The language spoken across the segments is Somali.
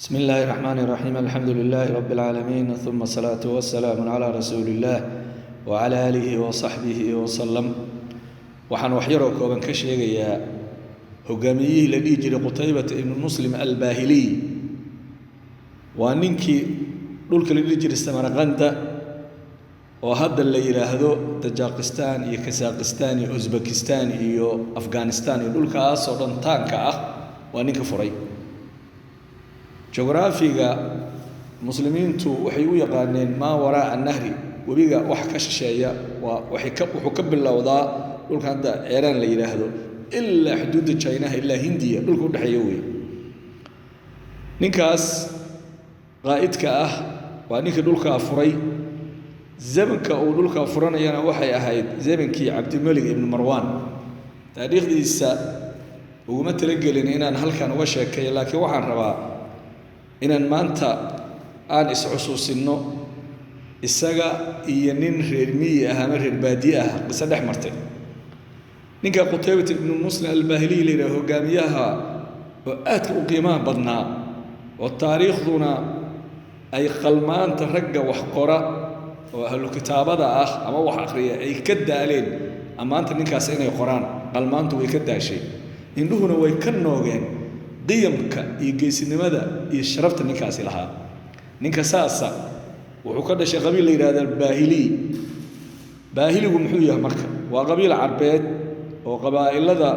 بسم الله الرحمن الرحيم الحمد لله رب العالمين ثم الصلاة والسلام على رسول الله وعلى آله وصحبه وسلم وحن وحيرك وبن كشيغيا هجاميه الذي جري قتيبة ابن مسلم الباهلي وانينكي دولك الذي جري السمرقند وهذا اللي يراهدو تاجيكستان كازاخستان اوزبكستان افغانستان دولك اسودن تانكا وانينك فري جغرافيا مسلمين تو وحي يقانين ما وراء النهر وبيغا wax ka shisheeya wuxuu ka bilowdaa dhulka hadda Iran la yiraahdo illa xuduudda China illa Hindiya dhulka u dhaxeeyo weey ninkaas qaa'idka ah waa ninka dhulka furay zamanka uu dhulka furanayana waxay ahayd zamankii Abd Malik ibn Marwan taariikhdiisa uguma talagelin inaan halkan uga sheekeeyo laakiin waxaan rabaa inaan maanta aan isxusuusino isaga iyo nin reer miyi ah ama reer baadiye ah qisa dhex martay ninka Qutaybah ibn Muslim al-Bahili leeyahay hogaamiyaha oo aad u qiimaha badnaa oo taariikhduna ay qalmaanta ragga wax qora oo ahlu kitaabada ah ama wax akhriya ay ka daaleen amaanta ninkaas inay qoraan qalmaantu way ka daashay indhuhuna way ka noogeen qiyamka iyo geesinimada iyo sharafta ninkaasi lahaa ninka saasa wuxuu ka dhashay qabiil la yiraahdo Baahili baahiligu muxuu yahay marka waa qabiil carbeed oo qabaa'ilada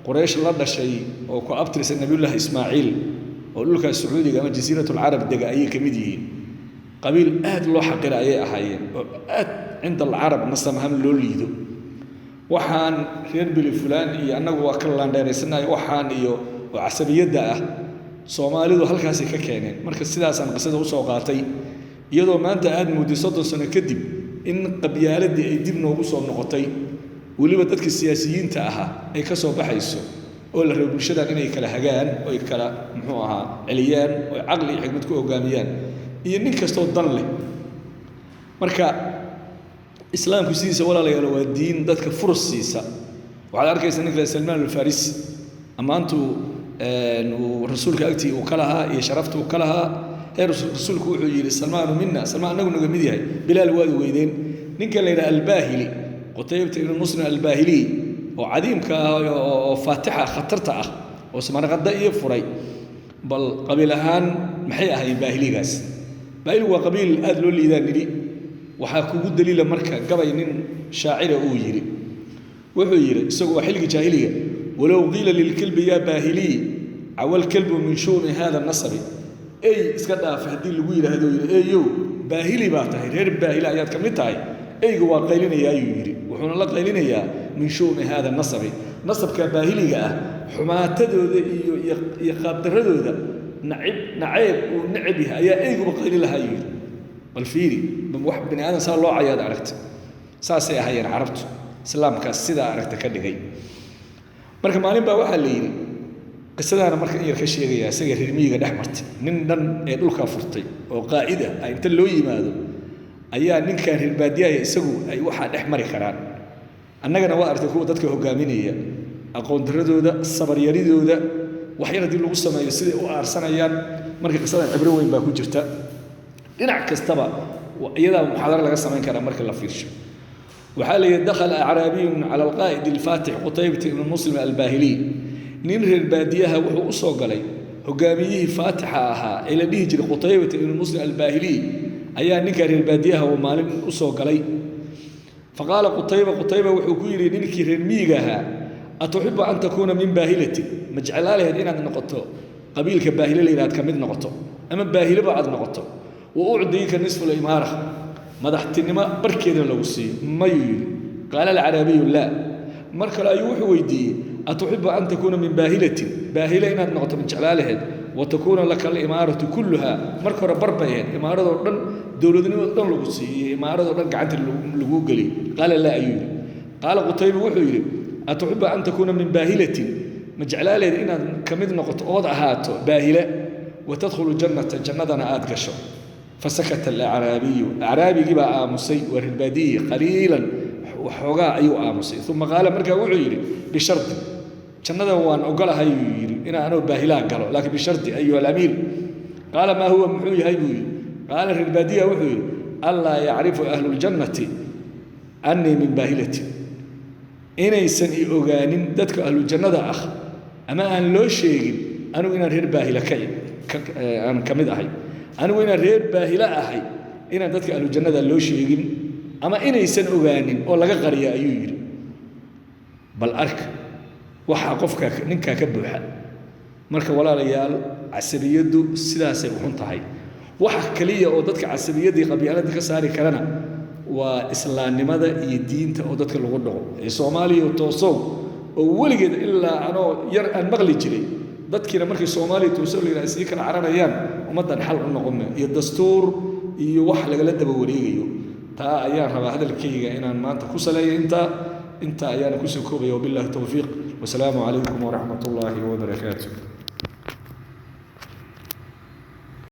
Quraysh la dhashay oo ku abtirsan Nabiyullah Ismaaciil oo dhulka Sacuudiga ama jasiiratul Arab dega ay kamid yihiin qabiil aad loo xaqira ay ahaayeen oo aad inta al-Arab nasamahan loo liido waxaan reer bil fulaan iyo anagu waa ka laandheeysanaay waxaan iyo وعصبيدا Soomaalidu halkaas ka keeneen marka sidaas aan qisada u soo qaatay iyadoo maanta aad muddo 30 sano kadib in qabyaaladii ay dib noogu soo noqotay waliba dadka siyaasiyiinta ah ay ka soo baxayso oo la rabo bulshada inay kala hagaan oo ay kala muxuu ahaa ciliyaan oo aqli iyo xigmad ku hogaamiyaan iyo nin kasto dan leh marka islaamku sidiisa walaalayaal waa diin dadka fursiisa waxa arkaysan ninka Salman al-Farisi amaantu rasuulka agtii uu kalaha iyo sharaftu uu kalaha rasuulku wuxuu yiri Salman minna Salman anagu naga mid yahay Bilal waad weydeen ninka la yiraahdo al-Bahili Qutaybah ibn Muslim al-Bahili oo cadiimka oo Faatiha khatarta ah oo samarqada iyo furay bal qabiil ahaan maxay ahay Bahiligaas Bahili waa qabiil aad loo liidaanidi waxa kugu daliila marka gabay nin shaacir uu yiri wuxuu yiri isagoo xilliga jaahiliga ولو قيل للكلب يا باهلي عوى الكلب من شؤم هذا النصب اي اسكدا فهدي لو يراهدو ايو باهلي باته reer baahila ayaad kamid tahay eygu waa qaylinaya ayuu yiri wuxuuna la qaylinayaa min shؤم هذا النصب nasabka baahiliga ah xumaatadooda iyo qaabdaradooda nacayb uu nacib yahay ayaa eygu qayli lahaa yiri bal fiiri wax bini aadan saa loo cayaad aragta saasay ahaayeen carabtu islaamka sida aragta ka dhigay marka maalin baa waxa la yiri qisadana marka in yar ka sheegaya isaga reer miyiga dhex martay nin dhan ee dhulka furtay oo qaa'ida ay inta loo yimaado ayaa ninka reer baadiyaha isagu ay waxa dhex mari karaan annagana waa artay kuwa dadka hogaaminaya aqoon daradooda sabar yaridooda wax yar hadii lagu sameeyo sida u aarsanayaan marka qisada cibro weyn baa ku jirta dhinac kastaba iyada muxaadaro laga sameyn kara marka la fiirsho وحال دخل أعرابي على القائد الفاتح قتيبة بن مسلم الباهلي ننهر البادية وحو أصوغلي هقاميه فاتحها إلى نهجر قتيبة بن مسلم الباهلي أيها نكر البادية ومال أصوغلي فقال قتيبة وحو كيري ننكر الميقها أتحب أن تكون من باهلتي مجعل لها دينا نقطه قبيلك باهلة لإلهات كمد نقطه أما باهلة بعد نقطه وأعطيك نصف الإمارة مدحتنما بركيده لو سي ما يريد قال العربي لا مركل ايوح ويدي اتحب ان تكون من باهله ان نقطه من جلالها وتكون لك الاماره كلها مركل بربيه اماره دن دولدنimo dhan lagu siiyay imaarado dhan gacanta lagu gali قال لا ايوه قال قتيبة wuxuu yiri اتحب ان تكون من باهله مجعلالها ان كمid noqoto ood ahaato baahile وتدخل الجنه جنتنا aad gasho فسكت الأعرابي جبا آمسي والبادية قليلا وحوغا أيو آمسي ثم قال مركا وعيري بشرط جنة وان أقلها يري إنا أنا باهلا قالوا لكن بشرط أيها الأمير قال ما هو محوي هيبوي قال الربادية وحوي ألا يعرف أهل الجنة أني من باهلتي إنيسن أوغانين دتك أهل الجنة أخ أما أن لو شيء أنا وين الرير باهلة كي أنا كمد أحي أنا وين الرير باهلة أحي إن دتك أهل الجنة لو شيء أما إنيسن أوغانين أو لقى قرية أيوير بل أرك وحا قفك ننكا كبوحا marka walaalayaal casabiyadu sidaas ay u xun tahay waxa kaliya oo dadka casabiyadii qabyaaladda ka saari karana waa islaamnimada iyo diinta oo dadka lagu dhaco ee Soomaaliya toosow oo waligeed ilaa anoo yar aan maqli jiray dadkina markii Soomaaliya toosow leeyahay si kala caranayaan ummadan xal u noqon iyo dastuur iyo wax laga daba wareegayo taa ayaan rabaa hadalkayga inaan maanta ku saleeyo inta ayaan ku soo koobayo billahi tawfiiq والسلام عليكم ورحمة الله وبركاته